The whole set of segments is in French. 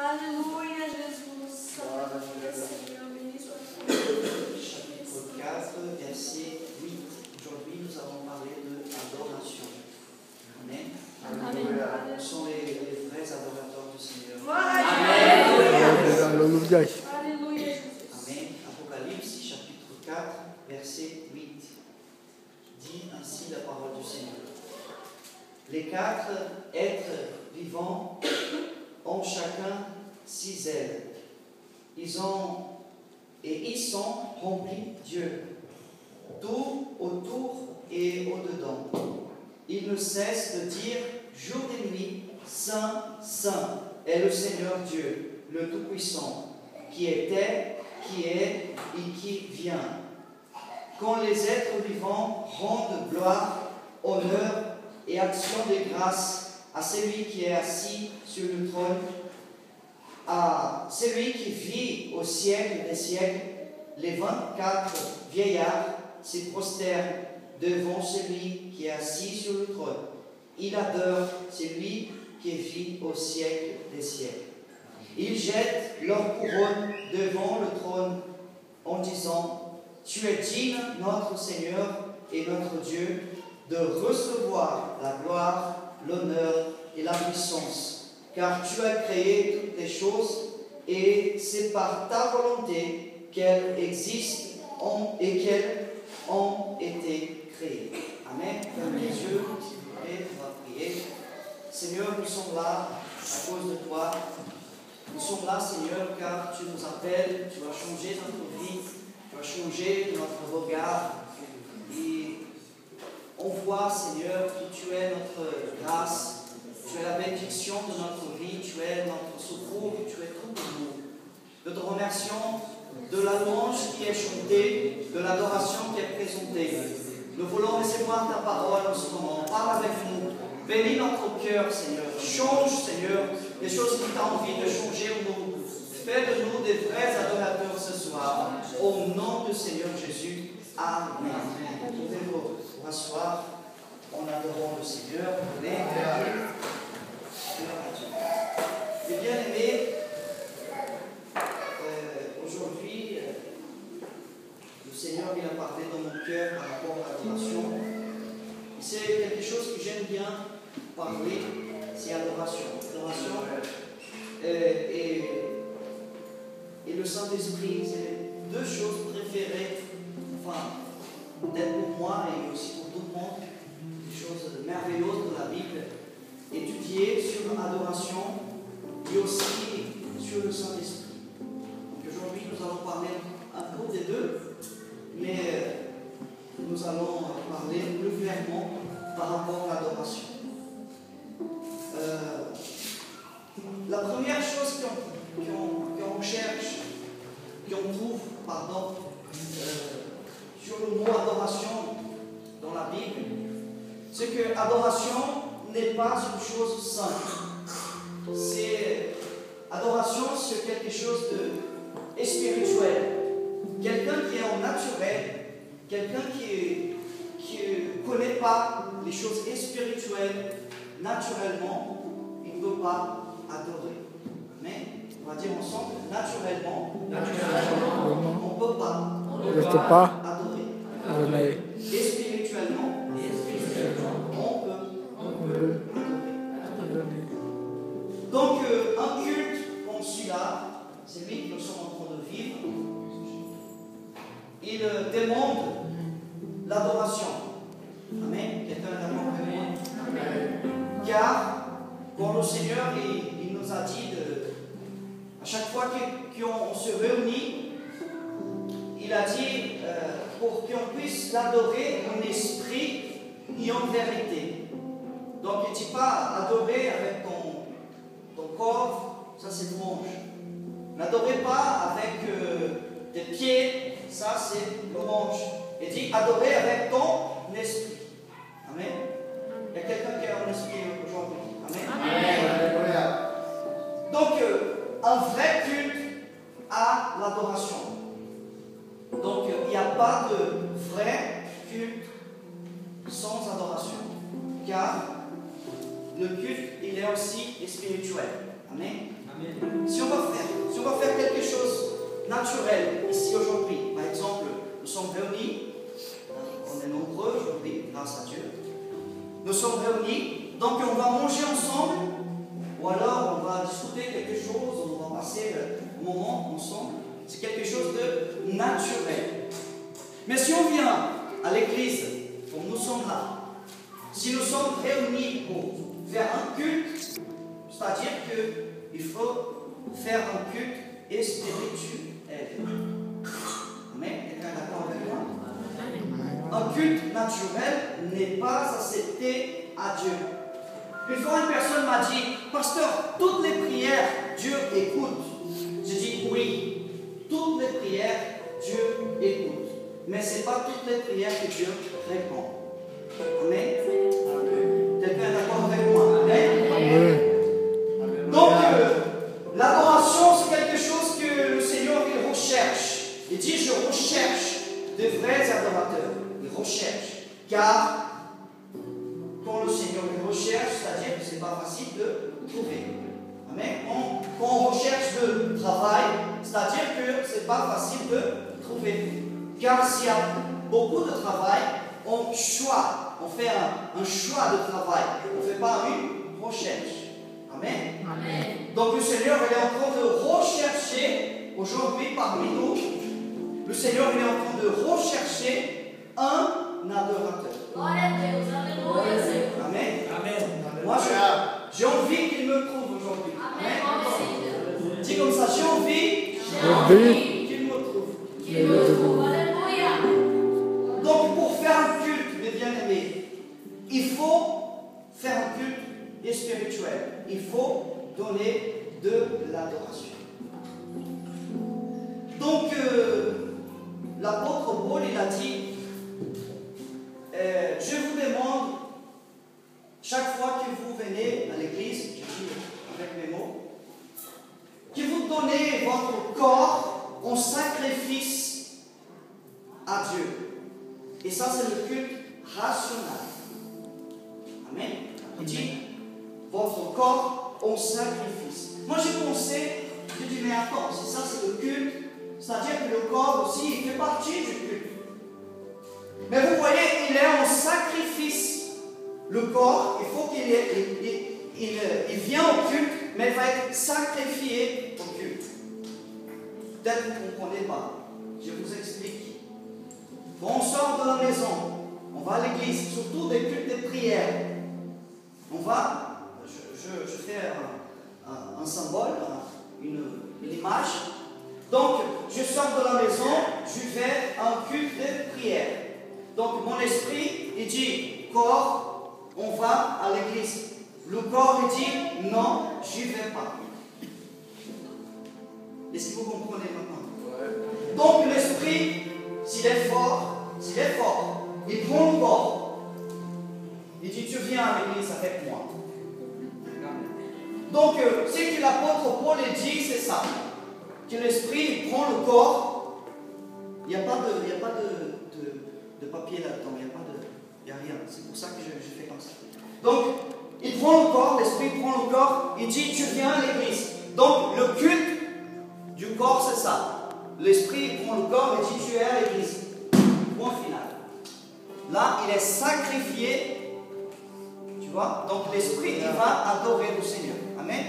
Alléluia, Jésus. Alléluia, Seigneur. Béni soit-il. Chapitre 4, verset 8. Aujourd'hui, nous allons parler de adoration. Amen. Amen. Nous sommes les vrais adorateurs du Seigneur. Alléluia. Alléluia. Amen. Apocalypse, chapitre 4, verset 8. Dit ainsi la parole du Seigneur. Les 4 êtres vivants ont chacun 6 ailes. Ils sont remplis Dieu, tout autour et au-dedans. Ils ne cessent de dire jour et nuit, Saint, Saint est le Seigneur Dieu, le Tout-Puissant, qui était, qui est et qui vient. Quand les êtres vivants rendent gloire, honneur et action de grâce à celui qui est assis sur le trône, à celui qui vit au siècle des siècles, les 24 vieillards se prosternent devant celui qui est assis sur le trône. Ils adorent celui qui vit au siècle des siècles. Ils jettent leur couronne devant le trône en disant: Tu es digne, notre Seigneur et notre Dieu, de recevoir la gloire, l'honneur et la puissance, car tu as créé toutes les choses et c'est par ta volonté qu'elles existent et qu'elles ont été créées. Amen. Fermez les yeux, s'il vous plaît, on va prier. Seigneur, nous sommes là à cause de toi. Nous sommes là, Seigneur, car tu nous appelles, tu vas changer notre vie, tu vas changer notre regard. Et on voit, Seigneur, que tu es notre grâce, tu es la bénédiction de notre vie, tu es notre secours, tu es tout pour nous. Nous te remercions de la louange qui est chantée, de l'adoration qui est présentée. Nous voulons recevoir ta parole en ce moment. Parle avec nous. Bénis notre cœur, Seigneur. Change, Seigneur, les choses que tu as envie de changer en nous. Fais de nous des vrais adorateurs ce soir. Au nom du Seigneur Jésus. Amen. Vous pouvez vous rasseoir en adorant le Seigneur. Amen. Et bien aimé, aujourd'hui, le Seigneur il a parlé dans mon cœur par rapport à l'adoration. C'est quelque chose que j'aime bien parler, c'est adoration. Adoration et le Saint-Esprit, c'est les deux choses préférées, enfin, peut-être pour moi et aussi pour tout le monde, des choses merveilleuses de la Bible, étudier sur l'adoration et aussi sur le Saint-Esprit. Donc aujourd'hui, nous allons parler un peu des deux, mais nous allons parler plus clairement par rapport à l'adoration. La première chose qu'on cherche, qu'on trouve, sur le mot adoration dans la Bible, c'est que adoration n'est pas une chose simple. Adoration, c'est quelque chose de spirituel. Quelqu'un qui est en naturel, quelqu'un qui ne connaît pas les choses spirituelles naturellement, il ne peut pas adorer. Mais, on va dire ensemble, naturellement, on ne peut pas adorer. Et spirituellement, on peut adorer. Donc, un culte comme celui-là, c'est lui que nous sommes en train de vivre, il demande l'adoration. Amen. Quelqu'un est d'accord avec moi? Car, quand le Seigneur il nous a dit à chaque fois qu'on se réunit, il a dit pour qu'on puisse l'adorer en esprit et en vérité. Donc il ne dit pas adorer avec ton corps, ça c'est louange. N'adorez pas avec tes pieds, ça c'est louange. Il dit adorer avec ton esprit. Amen. Il y a quelqu'un qui est en esprit aujourd'hui. Amen. Donc, un vrai culte à l'adoration. Donc, il n'y a pas de vrai culte sans adoration. Car le culte, il est aussi spirituel. Amen. Si on va faire quelque chose naturel ici aujourd'hui, par exemple, nous sommes réunis, on est nombreux aujourd'hui, grâce à Dieu. Nous sommes réunis, donc on va manger ensemble, ou alors on va discuter quelque chose, on va passer le moment ensemble. C'est quelque chose de naturel. Mais si on vient à l'église, comme nous sommes là, si nous sommes réunis pour faire un culte, c'est-à-dire qu'il faut faire un culte spirituel. Amen. Quelqu'un est d'accord avec moi? Un culte naturel n'est pas accepté à Dieu. Une fois, une personne m'a dit, pasteur, toutes les prières, Dieu écoute. J'ai dit oui, toutes les prières, Dieu écoute. Mais ce n'est pas toutes les prières que Dieu répond. Amen. Quelqu'un est d'accord avec moi? Amen. Donc, l'adoration, c'est quelque chose que le Seigneur il recherche. Il dit, je recherche de vrais adorateurs. Il recherche. Car, quand le Seigneur le recherche, c'est-à-dire que ce n'est pas facile de trouver. Amen. Quand on recherche de travail, c'est-à-dire que ce n'est pas facile de trouver. Car s'il y a beaucoup de travail, on fait un choix de travail. On ne fait pas une recherche. Amen. Amen. Donc le Seigneur il est en train de rechercher aujourd'hui parmi nous. Le Seigneur il est en train de rechercher un adorateur. Glória a Deus, aleluia, Senhor. Amen. Amen. Moi j'ai envie qu'il me trouve aujourd'hui. Amém, Senhor. Dis comme ça, j'ai envie qu'il me trouve. Que meu povo, aleluia. Donc pour faire un culte, mes bien-aimés, il faut faire un culte spirituel. Il faut donner de l'adoration. Donc l'apôtre Paul il a dit, je vous demande chaque fois que vous venez à l'église, je dis avec mes mots, que vous donnez votre corps en sacrifice à Dieu. Et ça, c'est le culte rationnel. Amen. Il dit, votre corps en sacrifice. Moi, j'ai pensé, je dis, mais attends, si ça, c'est le culte, c'est-à-dire que le corps aussi, il fait partie du culte. Mais vous voyez, il est en sacrifice. Le corps, il faut qu'il vient au culte, mais il va être sacrifié au culte. Peut-être que vous ne comprenez pas. Je vous explique. Quand on sort de la maison, on va à l'église, surtout des cultes de prière. On va, je fais un symbole, une image. Donc, je sors de la maison, je fais un culte de prière. Donc, mon esprit, il dit, corps, on va à l'église. Le corps, il dit, non, j'y vais pas. Est-ce que vous comprenez maintenant? Donc, l'esprit, s'il est fort, il prend le corps. Il dit, tu viens à l'église avec moi. Donc, ce que l'apôtre Paul dit, c'est ça. Que l'esprit prend le corps. Il n'y a pas de papier là-dedans. Il n'y a rien. C'est pour ça que je fais comme ça. Donc, il prend le corps, l'esprit prend le corps. Il dit, tu viens à l'église. Donc, le culte du corps, c'est ça. L'esprit prend le corps et dit, tu es à l'église. Point final. Là, il est sacrifié. Tu vois? Donc, l'esprit, il va adorer le Seigneur. Amen.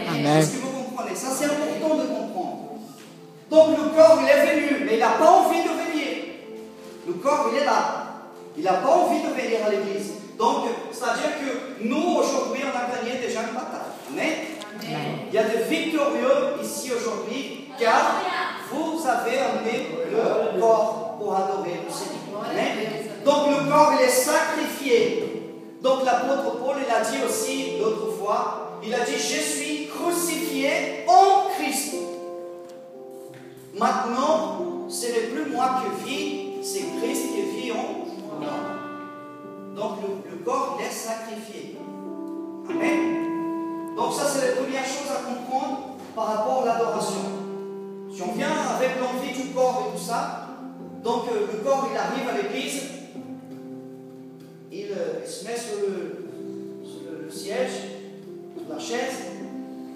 Amen. Est-ce que vous comprenez? Ça, c'est important de comprendre. Donc, le corps, il est venu, mais il n'a pas envie de venir. Le corps, il est là. Il n'a pas envie de venir à l'église. Donc, c'est-à-dire que nous, aujourd'hui, on a gagné déjà une bataille. Amen. Il y a des victorieux ici aujourd'hui, car vous avez amené le corps pour adorer le Seigneur. Amen. Donc, le corps, il est sacrifié. Donc, l'apôtre Paul, il a dit aussi l'autre fois, il a dit, je suis crucifié en Christ. Maintenant, ce n'est plus moi qui vis, c'est Christ qui vit en moi. Donc, le corps, il est sacrifié. Amen. Donc, ça, c'est la première chose à comprendre par rapport à l'adoration. Si on vient avec l'envie du corps et tout ça, donc le corps, il arrive à l'église, il se met sur le siège, sur la chaise,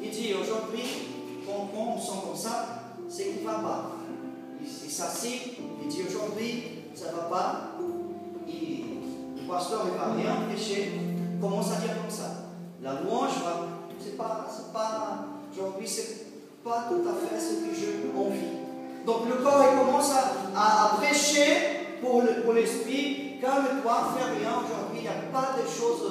il dit, aujourd'hui, ne va pas. Il s'assied, il dit aujourd'hui, ça ne va pas. Le pasteur ne va rien prêcher, il commence à dire comme ça. La louange, c'est pas aujourd'hui, c'est pas tout à fait ce que j'ai envie. Donc le corps il commence à prêcher pour l'esprit. Calme-toi, fais rien aujourd'hui, il n'y a pas de choses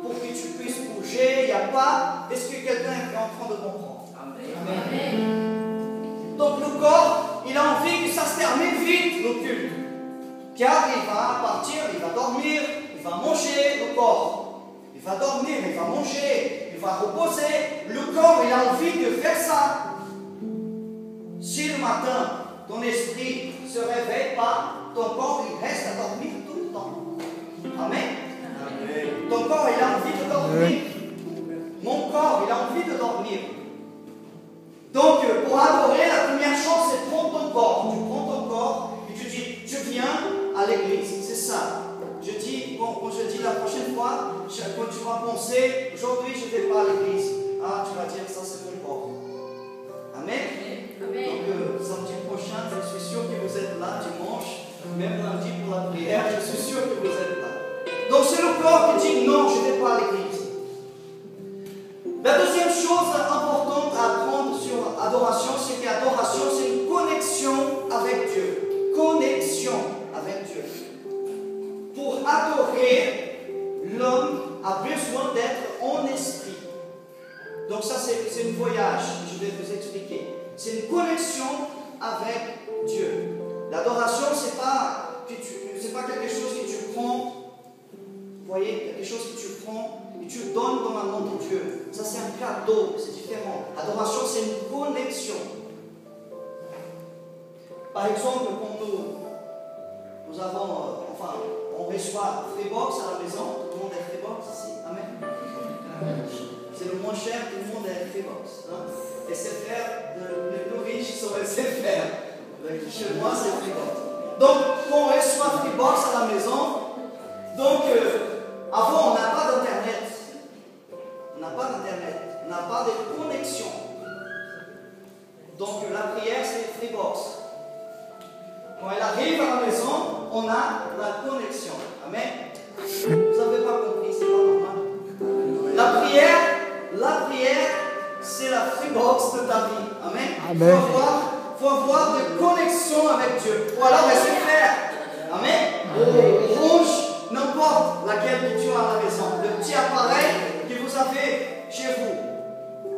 pour que tu puisses bouger, il n'y a pas. Est-ce que quelqu'un est en train de comprendre? Amen. Donc le corps, il a envie que ça se termine vite, le culte. Car il va partir, il va dormir, il va manger, le corps. Il va dormir, il va manger, il va reposer. Le corps, il a envie de faire ça. Si le matin, ton esprit ne se réveille pas, ton corps, il reste à dormir tout le temps. Amen. Amen. Ton corps, il a envie de dormir. Mon corps, il a envie de dormir. Donc, pour adorer, la première chose, c'est prendre ton corps. Tu prends ton corps et tu dis, je viens à l'église. C'est ça. Je dis, quand je dis la prochaine fois, quand tu vas penser, aujourd'hui, je ne vais pas à l'église. Ah, tu vas dire, ça, c'est mon corps. Amen. Donc, samedi prochain, je suis sûr que vous êtes là, dimanche, même lundi pour la prière, je suis sûr que vous êtes là. Donc, c'est le corps qui dit, non, je ne vais pas à l'église. La deuxième chose importante à apprendre sur adoration, c'est qu'adoration, c'est une connexion avec Dieu. Connexion avec Dieu. Pour adorer, l'homme a besoin d'être en esprit. Donc ça, c'est un voyage, je vais vous expliquer. C'est une connexion avec Dieu. L'adoration, c'est pas quelque chose que tu prends, vous voyez, quelque chose que tu prends et tu donnes comme un nom de Dieu. Ça, c'est un cadeau, c'est différent. L'adoration, c'est une connexion. Par exemple, quand nous avons, on reçoit Freebox à la maison, tout le monde est Freebox ici, amen. C'est le moins cher, tout le monde est Freebox. Hein? SFR, les plus riches sont SFR. Chez moi, c'est Freebox. Donc, quand on reçoit Freebox à la maison, donc, avant, on n'a pas d'Internet. On n'a pas d'Internet. On n'a pas de connexion. Donc, la prière, c'est Freebox. Quand elle arrive à la maison, on a la connexion. Amen. Vous n'avez pas compris, c'est pas normal. La prière, c'est la Freebox de ta vie. Amen. Il faut avoir de connexion avec Dieu. Ou alors rester clair. Amen. Rouge, n'importe laquelle tu as à la maison. Le petit appareil que vous avez chez vous.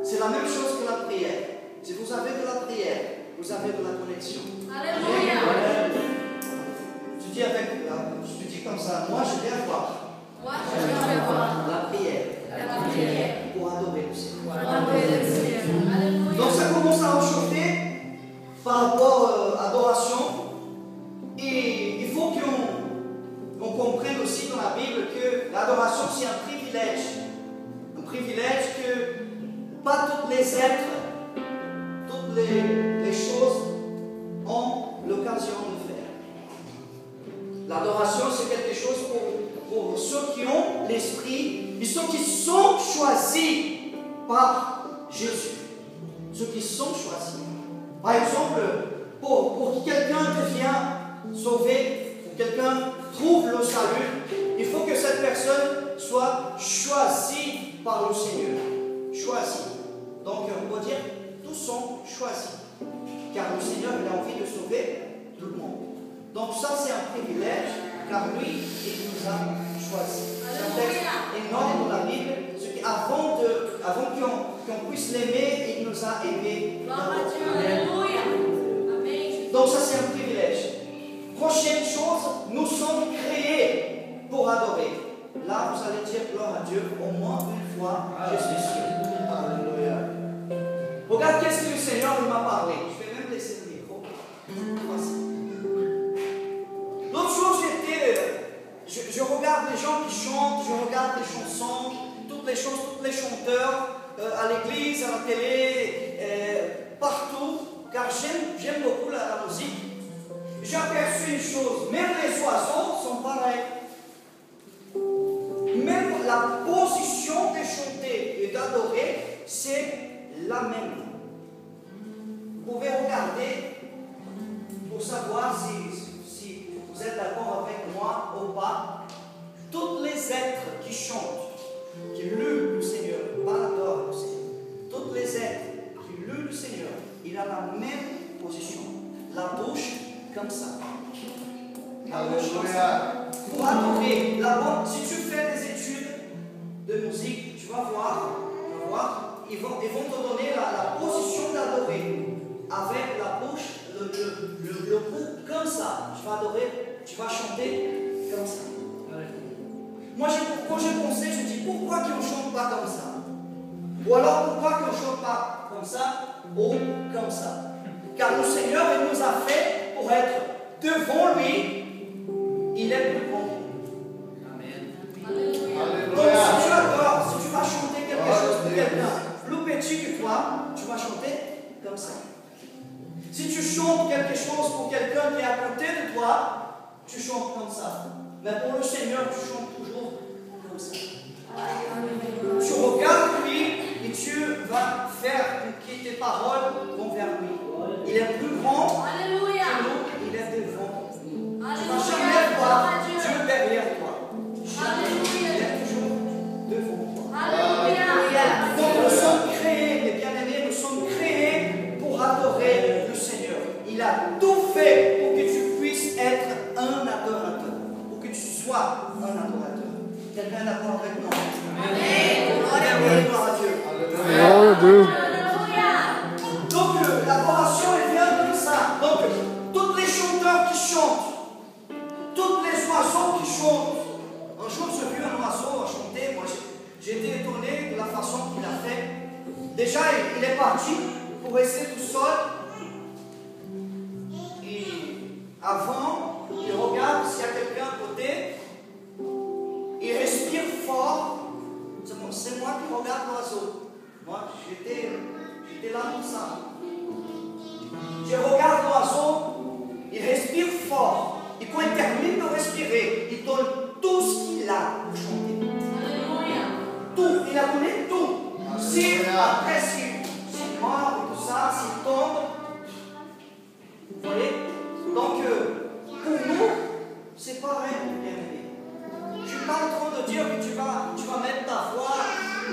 C'est la même chose que la prière. Si vous avez de la prière, vous avez de la connexion. Alléluia. Tu dis comme ça, moi je viens voir. Moi je viens voir La prière. La prière. Pour adorer le Seigneur. Pour adorer le Seigneur. Alléluia. Donc ça commence à réchauffer par rapport à l'adoration. Et il faut qu'on comprenne aussi dans la Bible que l'adoration c'est un privilège. Un privilège que pas tous les êtres, toutes les choses ont l'occasion de faire. L'adoration, c'est quelque chose pour ceux qui ont l'esprit et ceux qui sont choisis par Jésus. Ceux qui sont choisis. Par exemple, pour que quelqu'un devienne sauvé, pour que quelqu'un trouve le salut, il faut que cette personne soit choisie par le Seigneur. Choisie. Donc, on peut dire, tous sont choisis. Car le Seigneur, il a envie de sauver tout le monde. Donc ça, c'est un privilège, car lui, il nous a choisis. C'est un texte énorme dans la Bible, avant qu'on puisse l'aimer, il nous a aimés. Donc ça, c'est un privilège. Prochaine chose, nous sommes créés pour adorer. Là, vous allez dire gloire à Dieu au moins une fois, je suis sûr. Alléluia. Regarde qu'est-ce que le Seigneur m'a parlé. Je vais même laisser le micro. Voici. L'autre chose, je regarde les gens qui chantent, je regarde les chansons, toutes les choses, tous les chanteurs, à l'église, à la télé, partout, car j'aime beaucoup la musique. J'ai aperçu une chose, même les oiseaux sont pareils. Même la position de chanter et d'adorer, c'est la même. Vous pouvez regarder vas voir, ils vont te donner la position d'adorer avec la bouche, le bout comme ça. Tu vas adorer, tu vas chanter comme ça. Moi, quand j'ai pensé, je dis pourquoi qu'on ne chante pas comme ça? Ou alors pourquoi qu'on ne chante pas comme ça ou comme ça? Car le Seigneur, il nous a fait pour être devant lui, il est plus grand. Donc si tu adores, si tu vas chanter quelque chose pour quelqu'un plus petit que toi, tu vas chanter comme ça. Si tu chantes quelque chose pour quelqu'un qui est à côté de toi, tu chantes comme ça. Mais pour le Seigneur, tu chantes toujours comme ça. Tu regardes lui et tu vas faire que tes paroles vont vers lui. Il est plus grand que nous, il est devant. Tu ne vas jamais voir Dieu derrière toi. Il est toujours devant toi. Donc nous sommes créés, mes bien-aimés, nous sommes créés pour adorer le Seigneur. Il a tout fait pour que tu puisses être un adorateur, pour que tu sois un adorateur. Quelqu'un est d'accord avec nous? Amen. Gloire à Dieu. Donc l'adoration, elle vient comme ça. Donc tous les chanteurs qui chantent, tous les oiseaux qui chantent. Un jour, j'ai vu un oiseau chanter. Moi, j'ai été étonné de la façon qu'il a fait. Déjà, il est parti pour rester tout seul. Et avant, il regarde s'il y a quelqu'un à côté. Il respire fort. C'est moi qui regarde l'oiseau. Moi, j'étais là pour ça. Je regarde l'oiseau. Il respire fort. Et quand il termine de respirer, il donne tout ce qu'il a pour chanter. Tout. Il a donné tout. Si après, s'il meurt et tout ça, s'il tombe. Vous voyez? Donc, pour nous, c'est pareil, bien-aimé. Je ne suis pas en train de dire que tu vas mettre ta voix.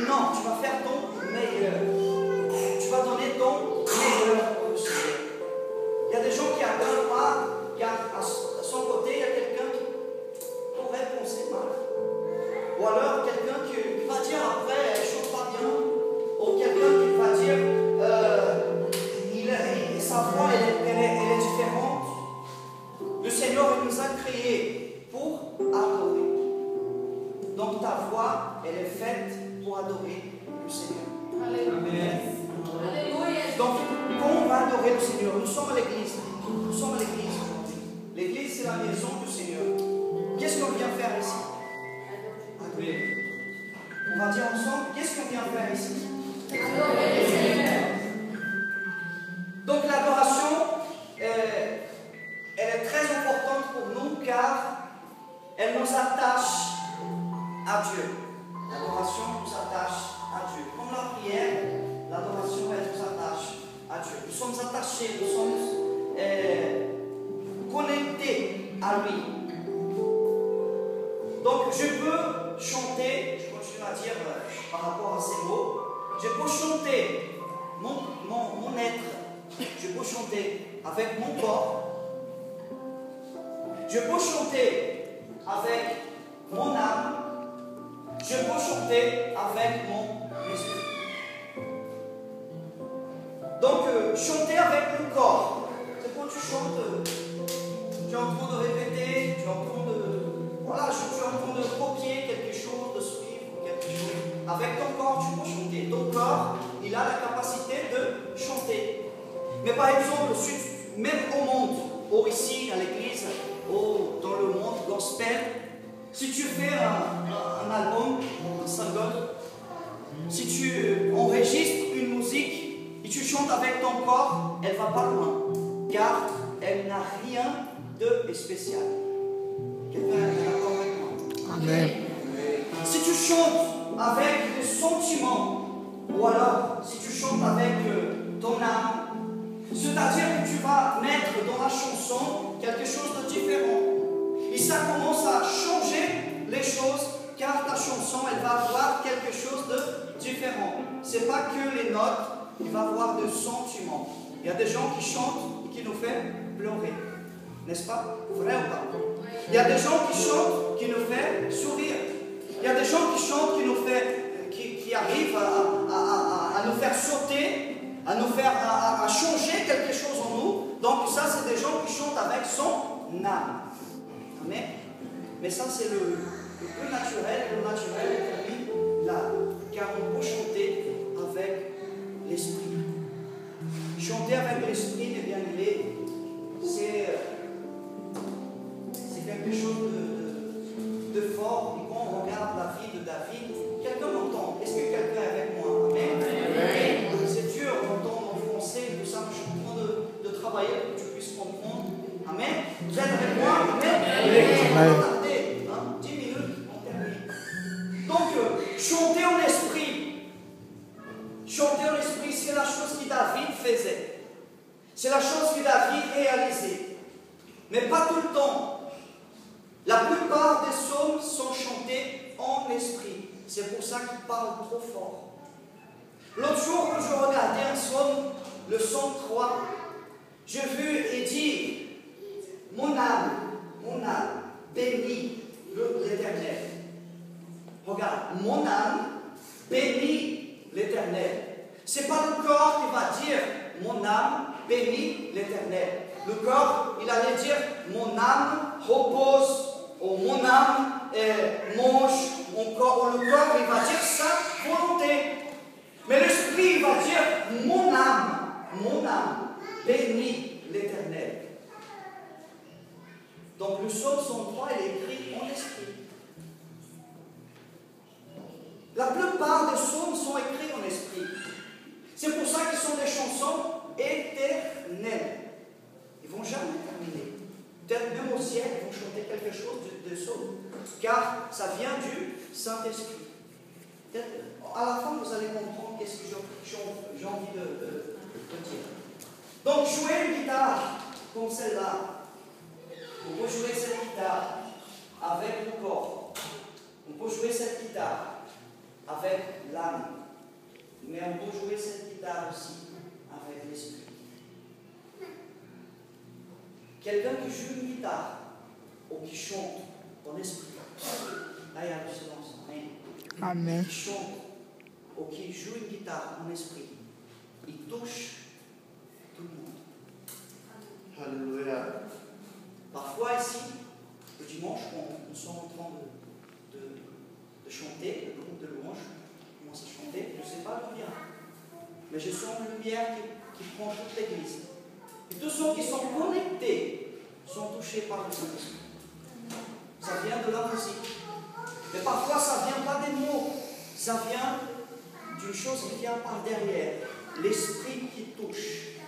Non, tu vas faire ton meilleur. Tu vas donner ton meilleur pour le Seigneur. Il y a des gens qui n'adorent pas, car à son côté, il y a quelqu'un qui pourrait penser mal. Ou alors quelqu'un qui va dire après, elle ne chante pas bien. Ou quelqu'un qui va dire, sa voix elle est différente. Le Seigneur il nous a créés pour adorer. Donc ta voix, elle est faite pour adorer le Seigneur. Alléluia. Donc, quand on va adorer le Seigneur, nous sommes à l'église. Nous sommes à l'église aujourd'hui. L'église, c'est la maison du Seigneur. Qu'est-ce qu'on vient faire ici? Adorer. On va dire ensemble, qu'est-ce qu'on vient faire ici? Adorer le Seigneur. Donc, l'adoration, elle est très importante pour nous car elle nous attache à Dieu. L'adoration nous attache à Dieu. Comme la prière, l'adoration, elle nous attache à Dieu. Nous sommes attachés, nous sommes connectés à lui. Donc, je peux chanter, je continue à dire par rapport à ces mots, je peux chanter mon être, je peux chanter avec mon corps, je peux chanter avec mon âme, je peux chanter avec mon esprit. Donc, chanter avec le corps, c'est quand tu chantes, tu es en train de répéter, tu es en train de... Voilà, tu es en train de copier quelque chose, de suivre quelque chose. Avec ton corps, tu peux chanter. Ton corps, il a la capacité de chanter. Mais par exemple, même au monde, ou ici à l'église, ou dans le monde gospel, si tu fais un album, un single, si tu enregistres une musique et tu chantes avec ton corps, elle ne va pas loin, car elle n'a rien de spécial. Quelqu'un est d'accord avec moi? Amen. Si tu chantes avec des sentiments, ou alors si tu chantes avec ton âme, c'est-à-dire que tu vas mettre dans la chanson quelque chose de différent. Et ça commence à changer les choses, car ta chanson, elle va avoir quelque chose de différent. Ce n'est pas que les notes, il va avoir des sentiments. Il y a des gens qui chantent et qui nous font pleurer. N'est-ce pas? Vrai ou pas? Il y a des gens qui chantent qui nous font sourire. Il y a des gens qui chantent qui à nous faire, à changer quelque chose en nous. Donc ça, c'est des gens qui chantent avec son âme. Amen. Mais ça, c'est le plus naturel. Le naturel est pour lui là. Car on peut chanter avec l'esprit. Chanter avec l'esprit, eh bien, c'est quelque chose de fort. Et quand on regarde la vie de David, quelqu'un m'entend. Est-ce que quelqu'un est avec moi? Amen. Amen. C'est dur d'entendre en français, tout ça. Je suis en train de travailler pour que tu puisses comprendre. Amen. Vous êtes avec moi? Amen. Amen. Attendez, 10 minutes, on termine. Donc, chanter en esprit. Chanter en esprit, c'est la chose que David faisait. C'est la chose que David réalisait. Mais pas tout le temps. La plupart des psaumes sont chantés en esprit. C'est pour ça qu'ils parlent trop fort. L'autre jour, quand je regardais un psaume, le psaume 3, j'ai vu et dit, mon âme, bénis l'Éternel. Regarde, mon âme bénis l'Éternel. Ce n'est pas le corps qui va dire, mon âme bénis l'Éternel. Le corps, il allait dire, mon âme repose, ou mon âme mange, le corps, il va dire sa volonté. Mais l'esprit, il va dire, mon âme, bénis l'Éternel. Donc le psaume 103, il est écrit en esprit. La plupart des psaumes sont écrits en esprit. C'est pour ça qu'ils sont des chansons éternelles. Ils ne vont jamais terminer. Peut-être même au ciel, ils vont chanter quelque chose de psaume. Car ça vient du Saint-Esprit. À la fin, vous allez comprendre qu'est-ce que j'ai envie de dire. Donc, jouer une guitare comme celle-là. On peut jouer cette guitare avec le corps. On peut jouer cette guitare avec l'âme. Mais on peut jouer cette guitare aussi avec l'esprit. Quelqu'un qui joue une guitare ou qui chante dans l'esprit, là il y a le silence. Amen. Qui chante ou qui joue une guitare en esprit, il touche tout le monde. Alléluia. Parfois ici, le dimanche, nous sommes en train de chanter, le groupe de louanges commence à chanter, je ne sais pas d'où vient, mais je sens une lumière qui prend toute l'église. Et tous ceux qui sont connectés sont touchés par le Saint-Esprit. Ça vient de la musique. Mais parfois, ça ne vient pas des mots. Ça vient d'une chose qui vient par derrière. L'esprit qui touche.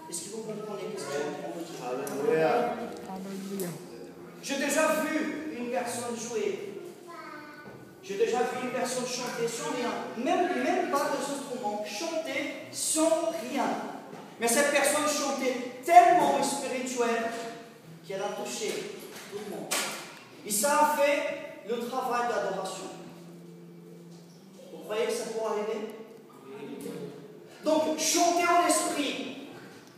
Est-ce que vous comprenez ce que je veux dire? Alléluia. J'ai déjà vu une personne jouer. J'ai déjà vu une personne chanter sans rien. Même pas des instruments. Chanter sans rien. Mais cette personne chantait tellement spirituelle qu'elle a touché tout le monde. Et ça a fait le travail d'adoration. Vous croyez que ça peut arriver? Donc, chanter en esprit,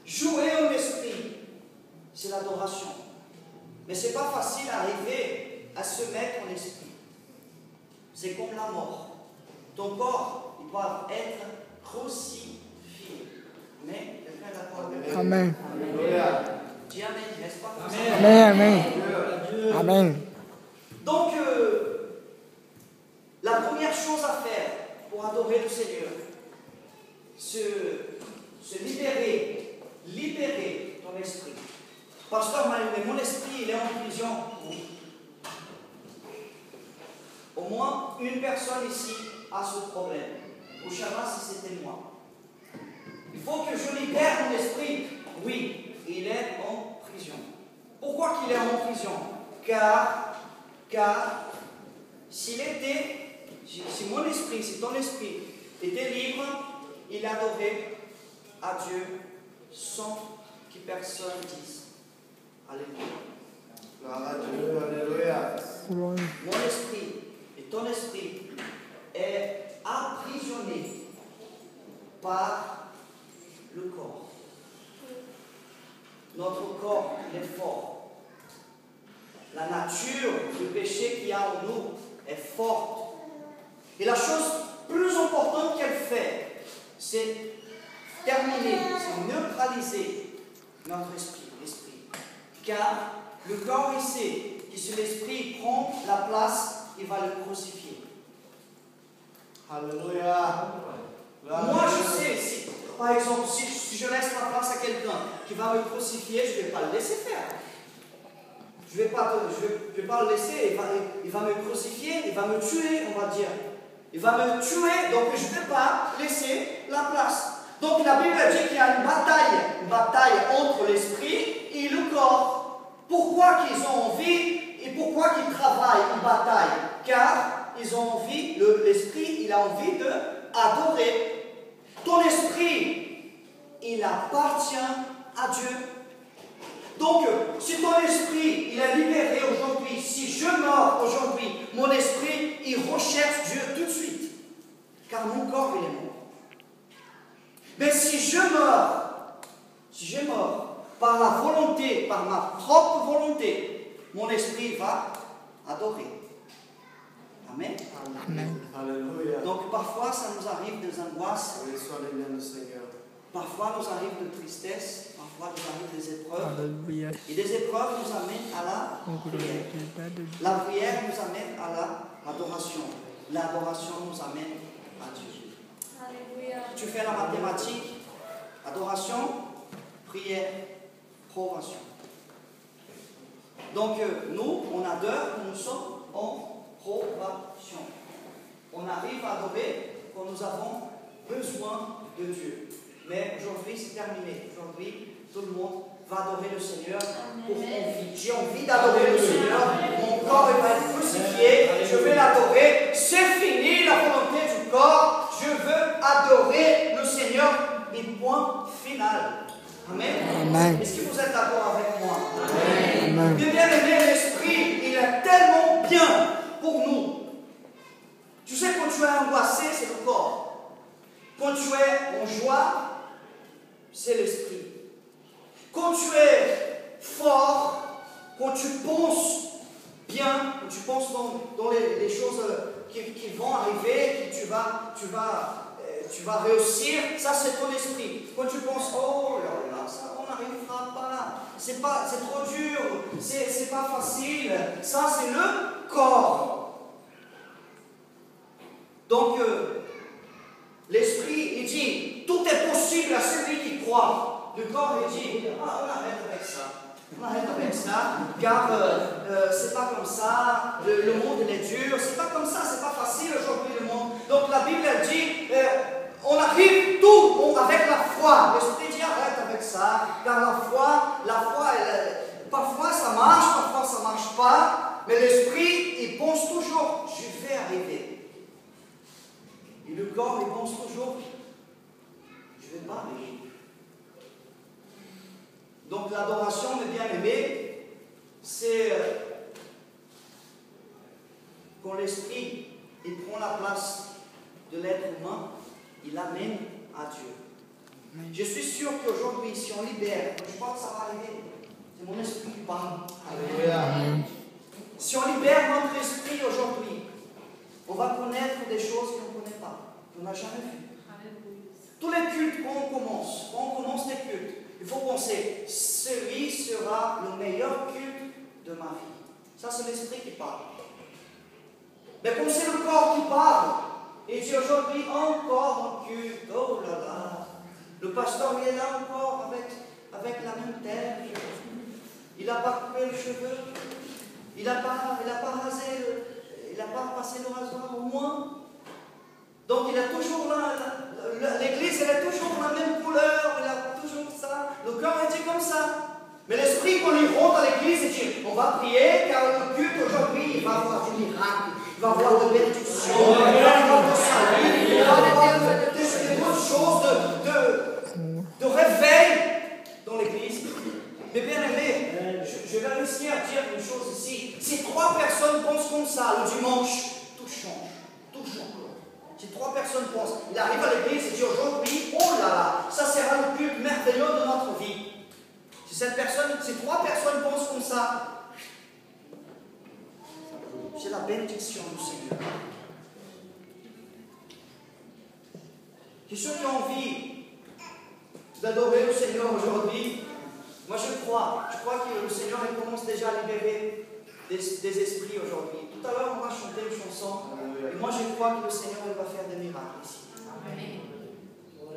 jouer en esprit, c'est l'adoration. Mais ce n'est pas facile d'arriver à se mettre en esprit. C'est comme la mort. Ton corps, il doit être crucifié. Mais Amen. Dis Amen, n'est-ce pas? Amen, amen. Amen. Donc, la première chose à faire pour adorer le Seigneur, se libérer ton esprit. Pasteur, mais mon esprit, il est en prison. Oui. Au moins, une personne ici a ce problème. Au Shabbat, si c'était moi. Il faut que je libère mon esprit. Oui, il est en prison. Pourquoi qu'il est en prison? Car si mon esprit, si ton esprit était libre, il adorait à Dieu sans que personne dise Alléluia. Alléluia. Mon esprit et ton esprit est emprisonné par le corps. Notre corps est fort. La nature du péché qu'il y a en nous est forte. Et la chose plus importante qu'elle fait, c'est terminer paralyser notre esprit. Car le corps, il sait que si l'esprit prend la place, il va le crucifier. Alléluia. Moi, je sais, si, par exemple, si je laisse la place à quelqu'un qui va me crucifier, je ne vais pas le laisser faire. Je ne vais pas le laisser, il va me crucifier, il va me tuer, on va dire. Il va me tuer, donc je ne vais pas laisser la place. Donc la Bible dit qu'il y a une bataille entre l'esprit et le corps. Pourquoi qu'ils ont envie et pourquoi qu'ils travaillent une bataille? Car ils ont envie, l'esprit, il a envie d'adorer. Ton esprit, il appartient à Dieu. Donc, si ton esprit, il est libéré aujourd'hui, si je meurs aujourd'hui, mon esprit, il recherche Dieu tout de suite. Car mon corps, il est mort. Mais si je meurs par la volonté, par ma propre volonté, mon esprit va adorer. Amen. Amen. Alléluia. Donc, parfois, ça nous arrive des angoisses. Oui, sois le Seigneur. Parfois, nous arrive de tristesse. Parfois, nous arrive des épreuves. Alléluia. Et des épreuves nous amènent à la prière. La prière nous amène à l'adoration. L'adoration nous amène à Dieu. Alléluia. Tu fais la mathématique, adoration, prière, probation. Donc, nous, on adore quand nous sommes en probation. On arrive à adorer quand nous avons besoin de Dieu. Mais aujourd'hui, c'est terminé. Aujourd'hui, tout le monde va adorer le Seigneur pour envie. J'ai envie d'adorer le Seigneur. Mon corps il va être crucifié. Je vais l'adorer. C'est fini la volonté du corps. Je veux adorer le Seigneur. Et point final. Amen. Amen. Est-ce que vous êtes d'accord avec moi? Amen. Bien aimé, l'esprit, il est tellement bien pour nous. Tu sais, quand tu es angoissé, c'est le corps. Quand tu es en joie, c'est l'esprit. Quand tu es fort, quand tu penses bien, quand tu penses dans les choses qui vont arriver, que tu vas réussir, ça c'est ton esprit. Quand tu penses, oh là là, ça on n'arrivera pas, c'est trop dur, c'est pas facile, ça c'est le corps. Donc, l'esprit, il dit, tout est possible à celui qui croit. Le corps, il dit, on arrête avec ça. On arrête avec ça, car c'est pas comme ça, le monde il est dur, c'est pas comme ça, c'est pas facile aujourd'hui le monde. Donc la Bible elle dit, on arrive tout avec la foi. L'esprit dit arrête avec ça, car la foi parfois ça marche, parfois ça marche pas, mais l'esprit il pense toujours, je vais arriver. Et le corps il pense toujours, je vais pas arriver. Donc l'adoration, mes bien-aimés, c'est quand l'esprit il prend la place de l'être humain, il l'amène à Dieu. Je suis sûr qu'aujourd'hui, si on libère, je pense que ça va arriver, c'est mon esprit qui parle. Alléluia. Si on libère notre esprit aujourd'hui, on va connaître des choses qu'on ne connaît pas, qu'on n'a jamais vues. Tous les cultes quand on commence les cultes, il faut penser, celui sera le meilleur culte de ma vie. Ça, c'est l'esprit qui parle. Mais comme c'est le corps qui parle, et dit aujourd'hui encore un culte, oh là là, le pasteur il est là encore avec la même tête, il n'a pas coupé les cheveux, il n'a pas rasé, il n'a pas passé le rasoir au moins. Donc il est toujours là, l'église elle est toujours la même couleur, il a toujours ça, le cœur est dit comme ça. Mais l'esprit, quand il rentre à l'église, il dit on va prier car le culte aujourd'hui, il va avoir du miracle, il va avoir de bénédictions, il va avoir de salut, il va avoir des bonnes choses de réveil dans l'église. Mais bien aimé, je vais réussir à dire une chose ici. Si 3 personnes pensent comme ça le dimanche, tout change, tout change. Si 3 personnes pensent, il arrive à l'église et dit aujourd'hui, oh là là, ça sera le culte merveilleux de notre vie. Si 3 personnes pensent comme ça, c'est la bénédiction du Seigneur. Et ceux qui ont envie d'adorer le Seigneur aujourd'hui. Moi je crois que le Seigneur il commence déjà à libérer des esprits aujourd'hui. Tout à l'heure on va chanter une chanson et moi je crois que le Seigneur il va faire des miracles ici.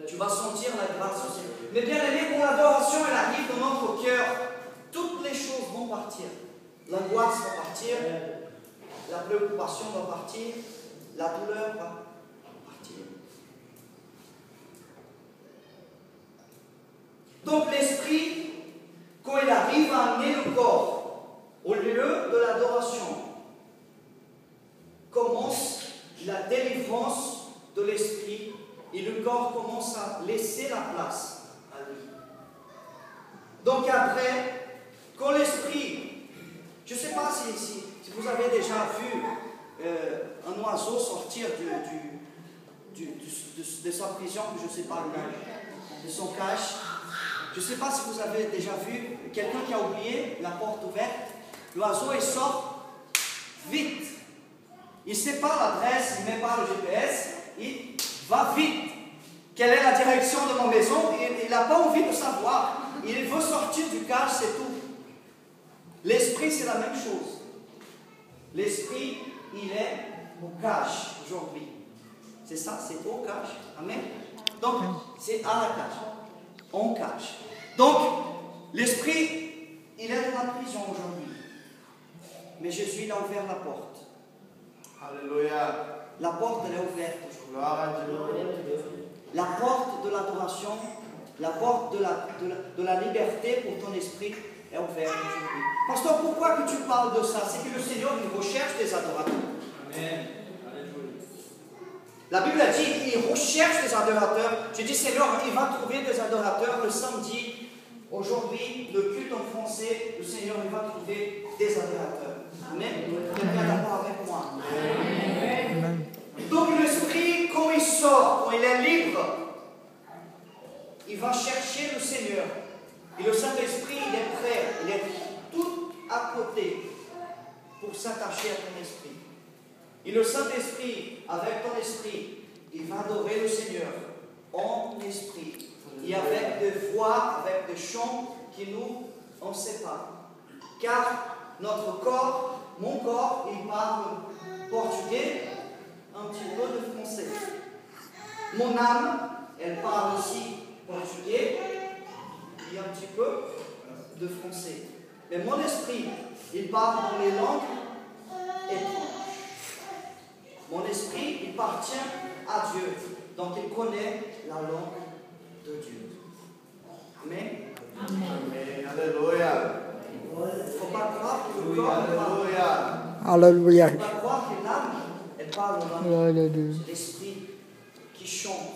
Tu vas sentir la grâce aussi. Mais bien aimé, quand l'adoration elle arrive dans notre cœur, toutes les choses vont partir. L'angoisse va partir, la préoccupation va partir, la douleur va partir. Donc l'esprit, quand il arrive à amener le corps au lieu de l'adoration, commence la délivrance de l'esprit et le corps commence à laisser la place à lui. Donc après, quand l'esprit, je ne sais pas si vous avez déjà vu un oiseau sortir de sa prison, je ne sais pas le nom, de son cage. Je ne sais pas si vous avez déjà vu quelqu'un qui a oublié la porte ouverte. L'oiseau il sort vite. Il ne sait pas l'adresse, il ne met pas le GPS, il va vite. Quelle est la direction de ma maison? Il n'a pas envie de savoir. Il veut sortir du cage, c'est tout. L'esprit, c'est la même chose. L'esprit, il est au cage aujourd'hui. C'est ça, c'est au cage. Amen. Donc, c'est à la cage. En cage. Donc, l'esprit, il est dans la prison aujourd'hui. Mais Jésus, il a ouvert la porte. Alléluia. La porte, elle est ouverte aujourd'hui. Gloire à Dieu. La porte de l'adoration, la porte de la liberté pour ton esprit est ouverte aujourd'hui. Pasteur, pourquoi que tu parles de ça? C'est que le Seigneur il recherche des adorateurs. Amen. La Bible a dit il recherche des adorateurs. J'ai dit Seigneur, il va trouver des adorateurs le samedi. Aujourd'hui, le culte en français, le Seigneur il va trouver des adorateurs. Amen. Vous êtes bien d'accord avec moi? Amen. Donc l'esprit, quand il sort, quand il est libre, il va chercher le Seigneur. Et le Saint-Esprit, il est prêt, il est tout à côté pour s'attacher à ton esprit. Et le Saint-Esprit, avec ton esprit, il va adorer le Seigneur en esprit. Et avec des voix, avec des chants qui nous en séparent. Car notre corps, mon corps, il parle portugais, un petit peu de français. Mon âme, elle parle aussi portugais et un petit peu de français. Mais mon esprit, il parle dans les langues étranges. Mon esprit, il appartient à Dieu. Donc il connaît la langue de Dieu. Amen. Amen. Alléluia. Il ne faut pas croire que le corps parle. Alléluia. Il ne faut pas croire que l'âme, elle parle en langue. Alléluia. C'est l'esprit qui chante